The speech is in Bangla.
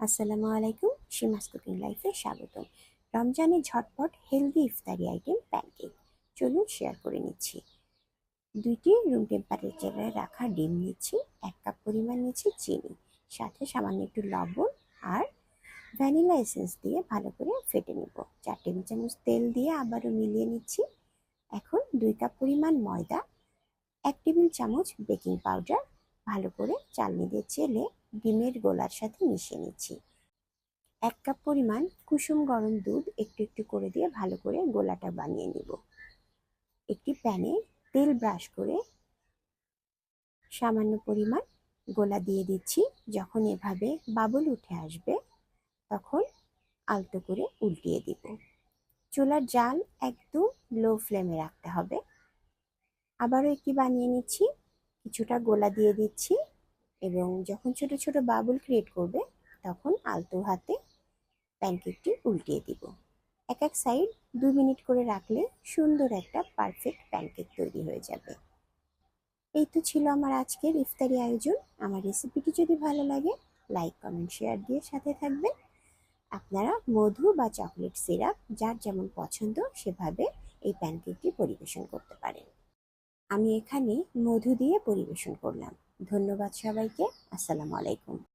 আসসালামু আলাইকুম, সীমাস কুকিং লাইফে স্বাগতম। রমজানে ঝটপট হেলদি ইফতারি আইটেম প্যানকেক চলুন শেয়ার করে নিচ্ছি। 2টি রুম টেম্পারেচারে রাখা ডিম নিচ্ছি, 1 কাপ পরিমাণ নিচ্ছি চিনি, সাথে সামান্য একটু লবণ আর ভ্যানিলা এসেন্স দিয়ে ভালো করে ফেটে নেব। 4 টেবিল চামচ তেল দিয়ে আবারও মিলিয়ে নিচ্ছি। এখন 2 কাপ পরিমাণ ময়দা, 1 টেবিল চামচ বেকিং পাউডার ভালো করে চালনি দিয়ে চেলে ডিমের গোলার সাথে মিশিয়ে নিচ্ছি। 1 কাপ পরিমাণ কুসুম গরম দুধ একটু একটু করে দিয়ে ভালো করে গোলাটা বানিয়ে নিব। একটি প্যানে তেল ব্রাশ করে সামান্য পরিমাণ গোলা দিয়ে দিচ্ছি। যখন এভাবে বাবল উঠে আসবে তখন আলতো করে উল্টিয়ে দিব। চুলার জাল একদম লো ফ্লেমে রাখতে হবে। আবারও একটি বানিয়ে নিচ্ছি, কিছুটা গোলা দিয়ে দিচ্ছি এবং যখন ছোট ছোট বাবল ক্রিয়েট করবে তখন আলতো হাতে প্যানকেকটি উল্টিয়ে দিব। এক এক সাইড 2 মিনিট করে রাখলে সুন্দর একটা পারফেক্ট প্যানকেক তৈরি হয়ে যাবে। এই তো ছিল আমার আজকের ইফতারি আয়োজন। আমার রেসিপিটি যদি ভালো লাগে লাইক, কমেন্ট, শেয়ার দিয়ে সাথে থাকবেন। আপনারা মধু বা চকলেট সিরাপ যার যেমন পছন্দ সেভাবে এই প্যানকেকটি পরিবেশন করতে পারেন। আমি এখানে মধু দিয়ে পরিবেশন করলাম। ধন্যবাদ সবাইকে। আসসালামু আলাইকুম।